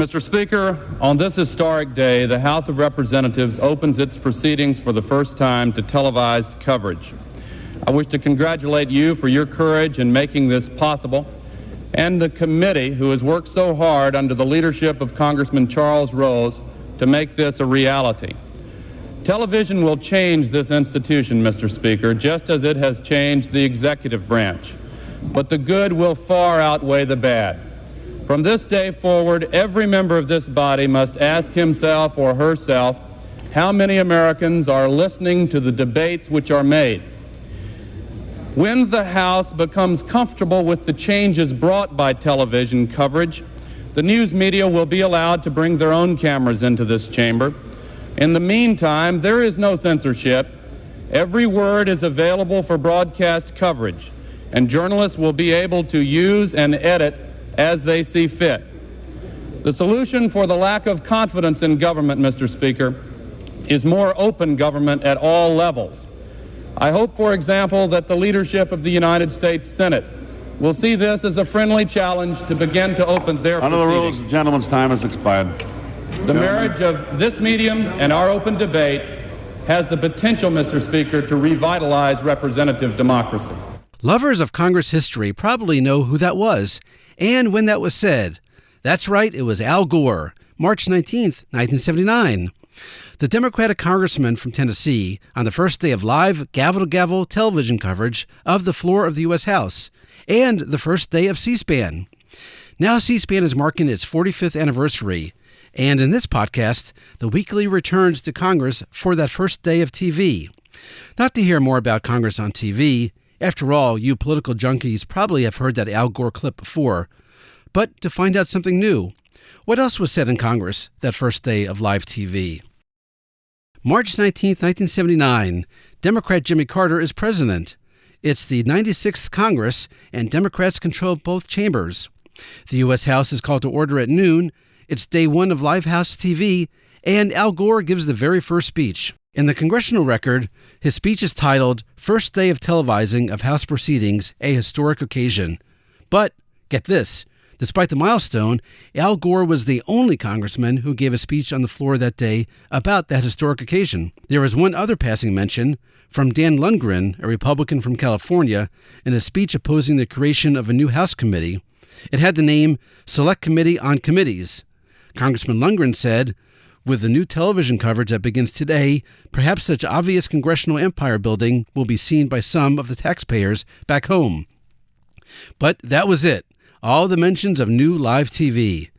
Mr. Speaker, on this historic day, the House of Representatives opens its proceedings for the first time to televised coverage. I wish to congratulate you for your courage in making this possible, and the committee who has worked so hard under the leadership of Congressman Charles Rose to make this a reality. Television will change this institution, Mr. Speaker, just as it has changed the executive branch. But the good will far outweigh the bad. From this day forward, every member of this body must ask himself or herself how many Americans are listening to the debates which are made. When the House becomes comfortable with the changes brought by television coverage, the news media will be allowed to bring their own cameras into this chamber. In the meantime, there is no censorship. Every word is available for broadcast coverage, and journalists will be able to use and edit as they see fit. The solution for the lack of confidence in government, Mr. Speaker, is more open government at all levels. I hope, for example, that the leadership of the United States Senate will see this as a friendly challenge to begin to open their proceedings. Under the rules, the gentleman's time has expired. The marriage of this medium and our open debate has the potential, Mr. Speaker, to revitalize representative democracy. Lovers of Congress history probably know who that was and when that was said. That's right, it was Al Gore, March 19th, 1979. The Democratic congressman from Tennessee on the first day of live gavel-to-gavel television coverage of the floor of the U.S. House and the first day of C-SPAN. Now C-SPAN is marking its 45th anniversary, and in this podcast, the weekly returns to Congress for that first day of TV. Not to hear more about Congress on TV. After all, you political junkies probably have heard that Al Gore clip before. But to find out something new, what else was said in Congress that first day of live TV? March 19, 1979, Democrat Jimmy Carter is president. It's the 96th Congress, and Democrats control both chambers. The U.S. House is called to order at noon. It's day one of live House TV, and Al Gore gives the very first speech. In the Congressional record, his speech is titled, First Day of Televising of House Proceedings, a Historic Occasion. But, get this, despite the milestone, Al Gore was the only congressman who gave a speech on the floor that day about that historic occasion. There was one other passing mention from Dan Lundgren, a Republican from California, in a speech opposing the creation of a new House committee. It had the name Select Committee on Committees. Congressman Lundgren said, with the new television coverage that begins today, perhaps such obvious congressional empire building will be seen by some of the taxpayers back home. But that was it. All the mentions of new live TV.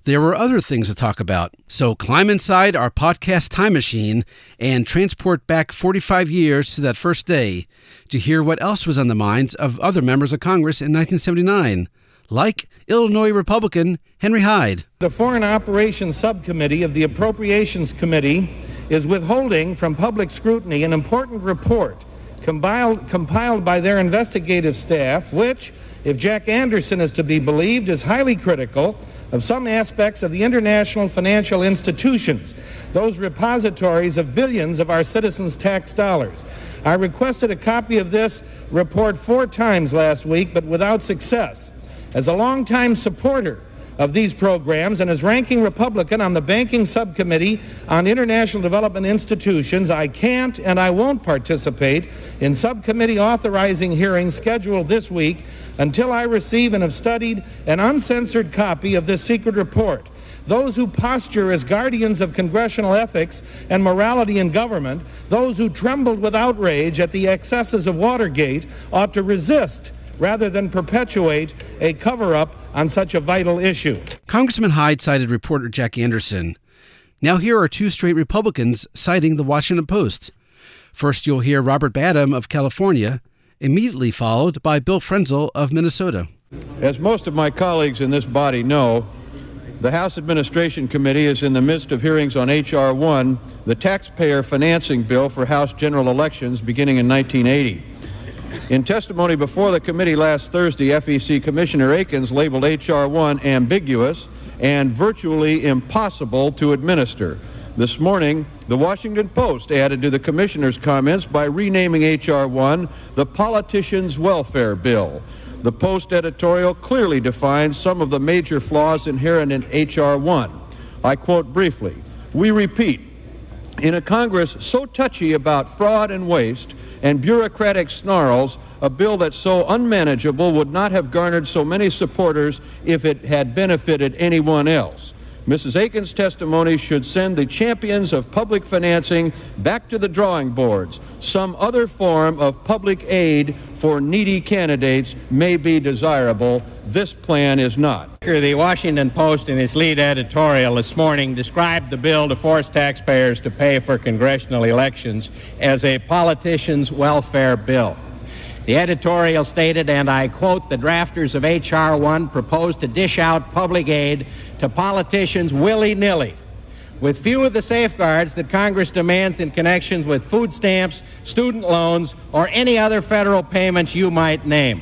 There were other things to talk about. So climb inside our podcast time machine and transport back 45 years to that first day to hear what else was on the minds of other members of Congress in 1979. Like Illinois Republican Henry Hyde. The Foreign Operations Subcommittee of the Appropriations Committee is withholding from public scrutiny an important report compiled by their investigative staff, which, if Jack Anderson is to be believed, is highly critical of some aspects of the international financial institutions, those repositories of billions of our citizens' tax dollars. I requested a copy of this report 4 times last week, but without success. As a longtime supporter of these programs and as ranking Republican on the Banking Subcommittee on International Development Institutions, I can't and I won't participate in subcommittee authorizing hearings scheduled this week until I receive and have studied an uncensored copy of this secret report. Those who posture as guardians of congressional ethics and morality in government, those who trembled with outrage at the excesses of Watergate, ought to resist rather than perpetuate a cover-up on such a vital issue. Congressman Hyde cited reporter Jack Anderson. Now here are 2 straight Republicans citing the Washington Post. First, you'll hear Robert Badham of California, immediately followed by Bill Frenzel of Minnesota. As most of my colleagues in this body know, the House Administration Committee is in the midst of hearings on H.R. 1, the taxpayer financing bill for House general elections beginning in 1980. In testimony before the committee last Thursday, FEC Commissioner Akins labeled H.R. 1 ambiguous and virtually impossible to administer. This morning, the Washington Post added to the commissioner's comments by renaming H.R. 1 the Politicians' Welfare Bill. The Post editorial clearly defines some of the major flaws inherent in H.R. 1. I quote briefly, "We repeat, in a Congress so touchy about fraud and waste and bureaucratic snarls, a bill that's so unmanageable would not have garnered so many supporters if it had benefited anyone else. Mrs. Aiken's testimony should send the champions of public financing back to the drawing boards. Some other form of public aid for needy candidates may be desirable. This plan is not." The Washington Post, in its lead editorial this morning, described the bill to force taxpayers to pay for congressional elections as a politician's welfare bill. The editorial stated, and I quote, "The drafters of H.R. 1 propose to dish out public aid to politicians willy-nilly, with few of the safeguards that Congress demands in connection with food stamps, student loans, or any other federal payments you might name."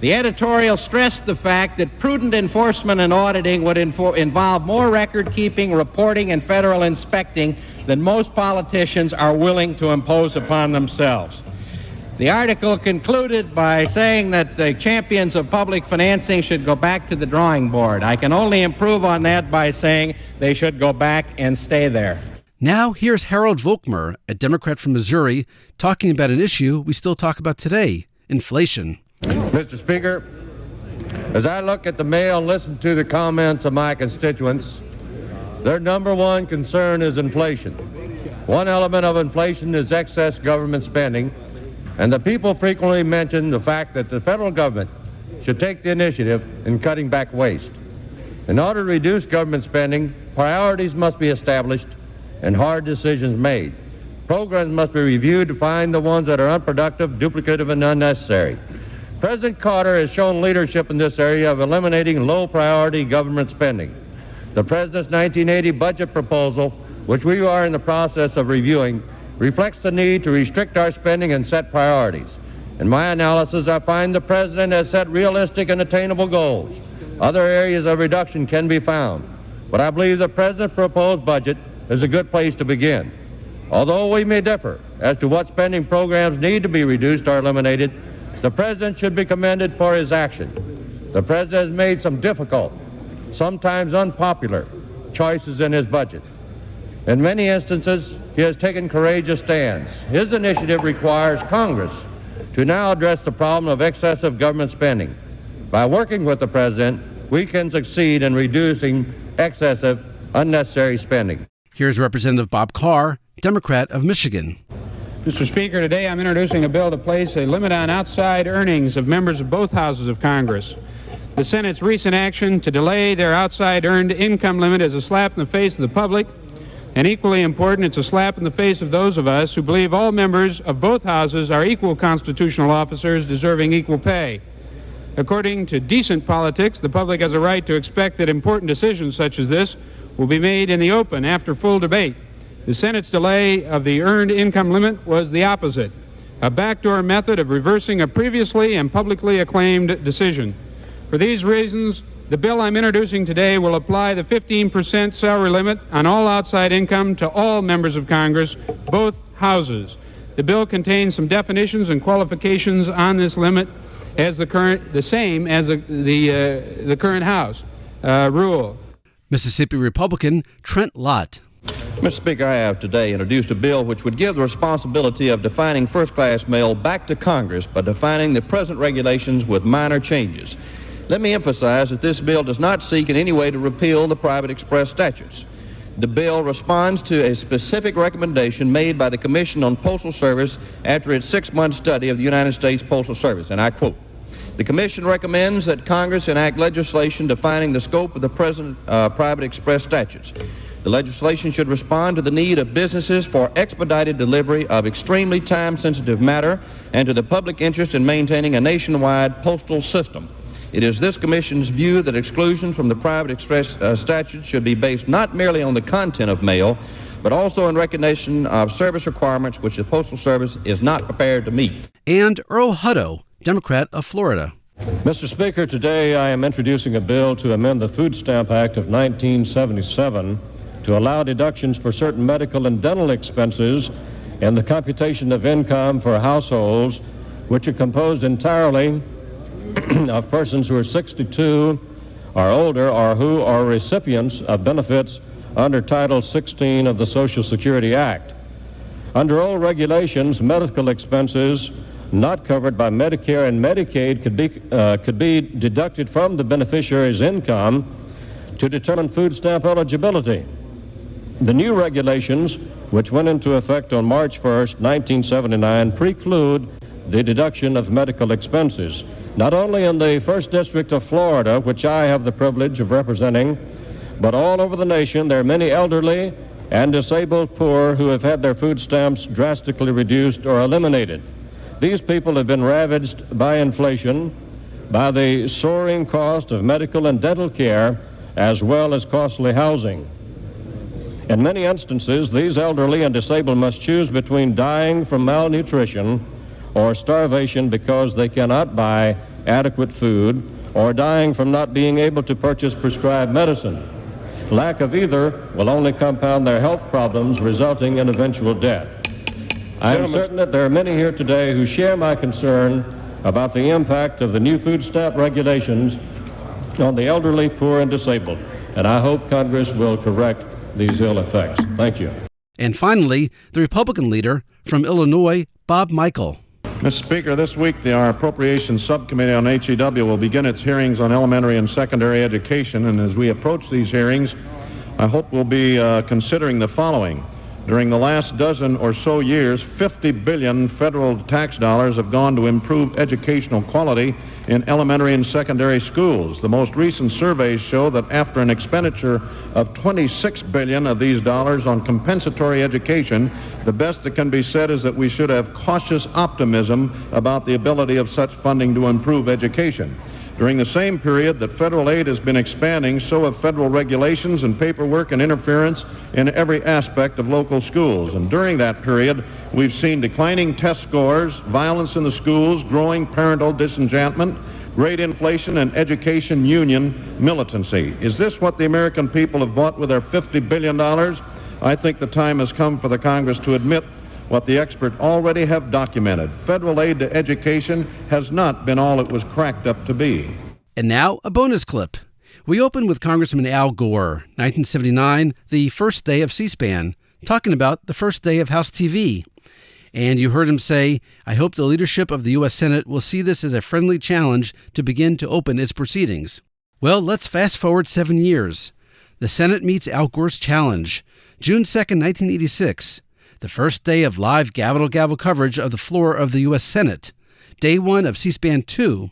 The editorial stressed the fact that prudent enforcement and auditing would involve more record-keeping, reporting, and federal inspecting than most politicians are willing to impose upon themselves. The article concluded by saying that the champions of public financing should go back to the drawing board. I can only improve on that by saying they should go back and stay there. Now here's Harold Volkmer, a Democrat from Missouri, talking about an issue we still talk about today, inflation. Mr. Speaker, as I look at the mail and listen to the comments of my constituents, their number one concern is inflation. One element of inflation is excess government spending, and the people frequently mention the fact that the federal government should take the initiative in cutting back waste. In order to reduce government spending, priorities must be established and hard decisions made. Programs must be reviewed to find the ones that are unproductive, duplicative, and unnecessary. President Carter has shown leadership in this area of eliminating low-priority government spending. The President's 1980 budget proposal, which we are in the process of reviewing, reflects the need to restrict our spending and set priorities. In my analysis, I find the President has set realistic and attainable goals. Other areas of reduction can be found, but I believe the President's proposed budget is a good place to begin. Although we may differ as to what spending programs need to be reduced or eliminated, the President should be commended for his action. The President has made some difficult, sometimes unpopular, choices in his budget. In many instances, he has taken courageous stands. His initiative requires Congress to now address the problem of excessive government spending. By working with the President, we can succeed in reducing excessive, unnecessary spending. Here's Representative Bob Carr, Democrat of Michigan. Mr. Speaker, today I'm introducing a bill to place a limit on outside earnings of members of both houses of Congress. The Senate's recent action to delay their outside earned income limit is a slap in the face of the public, and equally important, it's a slap in the face of those of us who believe all members of both houses are equal constitutional officers deserving equal pay. According to decent politics, the public has a right to expect that important decisions such as this will be made in the open after full debate. The Senate's delay of the earned income limit was the opposite, a backdoor method of reversing a previously and publicly acclaimed decision. For these reasons, the bill I'm introducing today will apply the 15% salary limit on all outside income to all members of Congress, both houses. The bill contains some definitions and qualifications on this limit as the same as the current House rule. Mississippi Republican Trent Lott. Mr. Speaker, I have today introduced a bill which would give the responsibility of defining first-class mail back to Congress by defining the present regulations with minor changes. Let me emphasize that this bill does not seek in any way to repeal the private express statutes. The bill responds to a specific recommendation made by the Commission on Postal Service after its 6-month study of the United States Postal Service, and I quote, "The Commission recommends that Congress enact legislation defining the scope of the present private express statutes. The legislation should respond to the need of businesses for expedited delivery of extremely time-sensitive matter and to the public interest in maintaining a nationwide postal system. It is this Commission's view that exclusions from the private express statute should be based not merely on the content of mail, but also in recognition of service requirements which the Postal Service is not prepared to meet." And Earl Hutto, Democrat of Florida. Mr. Speaker, today I am introducing a bill to amend the Food Stamp Act of 1977 to allow deductions for certain medical and dental expenses and the computation of income for households which are composed entirely of persons who are 62 or older or who are recipients of benefits under Title 16 of the Social Security Act. Under old regulations, medical expenses not covered by Medicare and Medicaid could be deducted from the beneficiary's income to determine food stamp eligibility. The new regulations, which went into effect on March 1st, 1979, preclude the deduction of medical expenses. Not only in the 1st District of Florida, which I have the privilege of representing, but all over the nation, there are many elderly and disabled poor who have had their food stamps drastically reduced or eliminated. These people have been ravaged by inflation, by the soaring cost of medical and dental care, as well as costly housing. In many instances, these elderly and disabled must choose between dying from malnutrition or starvation because they cannot buy adequate food, or dying from not being able to purchase prescribed medicine. Lack of either will only compound their health problems, resulting in eventual death. I am certain that there are many here today who share my concern about the impact of the new food stamp regulations on the elderly, poor, and disabled, and I hope Congress will correct these ill effects. Thank you. And finally, the Republican leader from Illinois, Bob Michael. Mr. Speaker, this week our Appropriations Subcommittee on HEW will begin its hearings on elementary and secondary education, and as we approach these hearings, I hope we'll be considering the following. During the last dozen or so years, 50 billion federal tax dollars have gone to improve educational quality in elementary and secondary schools. The most recent surveys show that after an expenditure of 26 billion of these dollars on compensatory education, the best that can be said is that we should have cautious optimism about the ability of such funding to improve education. During the same period that federal aid has been expanding, so have federal regulations and paperwork and interference in every aspect of local schools. And during that period, we've seen declining test scores, violence in the schools, growing parental disenchantment, great inflation, and education union militancy. Is this what the American people have bought with their $50 billion? I think the time has come for the Congress to admit what the experts already have documented. Federal aid to education has not been all it was cracked up to be. And now, a bonus clip. We open with Congressman Al Gore, 1979, the first day of C-SPAN, talking about the first day of House TV. And you heard him say, I hope the leadership of the U.S. Senate will see this as a friendly challenge to begin to open its proceedings. Well, let's fast forward 7 years. The Senate meets Al Gore's challenge, June 2nd, 1986. The first day of live gavel-to-gavel coverage of the floor of the U.S. Senate, day one of C-SPAN 2.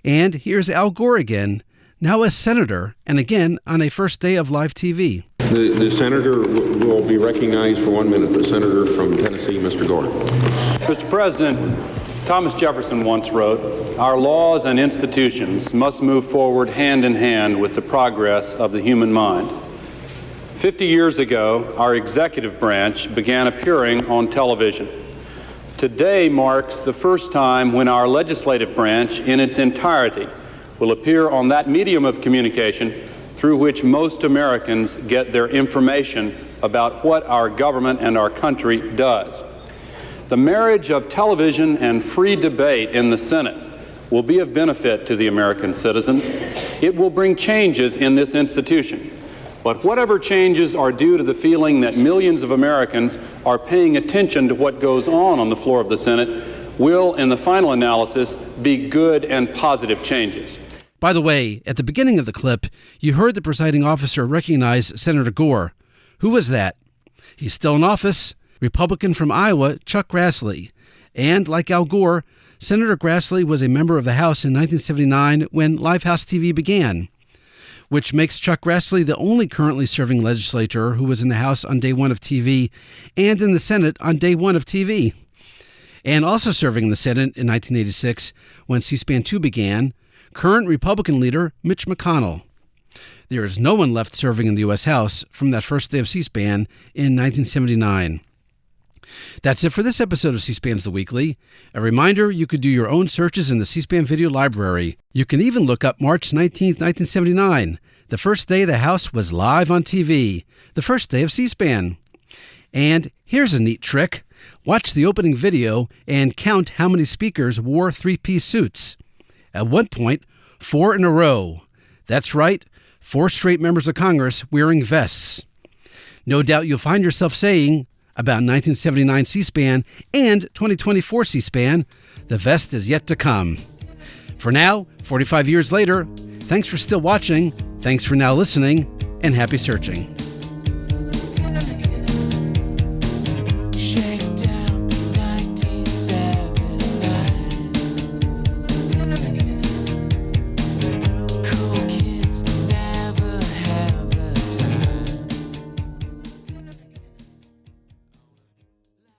And here's Al Gore again, now as senator, and again on a first day of live TV. The senator will be recognized for 1 minute. The senator from Tennessee, Mr. Gore. Mr. President, Thomas Jefferson once wrote, "Our laws and institutions must move forward hand in hand with the progress of the human mind." 50 years ago, our executive branch began appearing on television. Today marks the first time when our legislative branch in its entirety will appear on that medium of communication through which most Americans get their information about what our government and our country does. The marriage of television and free debate in the Senate will be of benefit to the American citizens. It will bring changes in this institution. But whatever changes are due to the feeling that millions of Americans are paying attention to what goes on the floor of the Senate will, in the final analysis, be good and positive changes. By the way, at the beginning of the clip, you heard the presiding officer recognize Senator Gore. Who was that? He's still in office, Republican from Iowa, Chuck Grassley. And like Al Gore, Senator Grassley was a member of the House in 1979 when Live House TV began, which makes Chuck Grassley the only currently serving legislator who was in the House on day one of TV and in the Senate on day one of TV. And also serving in the Senate in 1986 when C-SPAN 2 began, current Republican leader Mitch McConnell. There is no one left serving in the U.S. House from that first day of C-SPAN in 1979. That's it for this episode of C-SPAN's The Weekly. A reminder, you could do your own searches in the C-SPAN video library. You can even look up March 19, 1979, the first day the House was live on TV, the first day of C-SPAN. And here's a neat trick. Watch the opening video and count how many speakers wore three-piece suits. At one point, 4 in a row. That's right, 4 straight members of Congress wearing vests. No doubt you'll find yourself saying about 1979 C-SPAN and 2024 C-SPAN, the vest is yet to come. For now, 45 years later, thanks for still watching, thanks for now listening, and happy searching.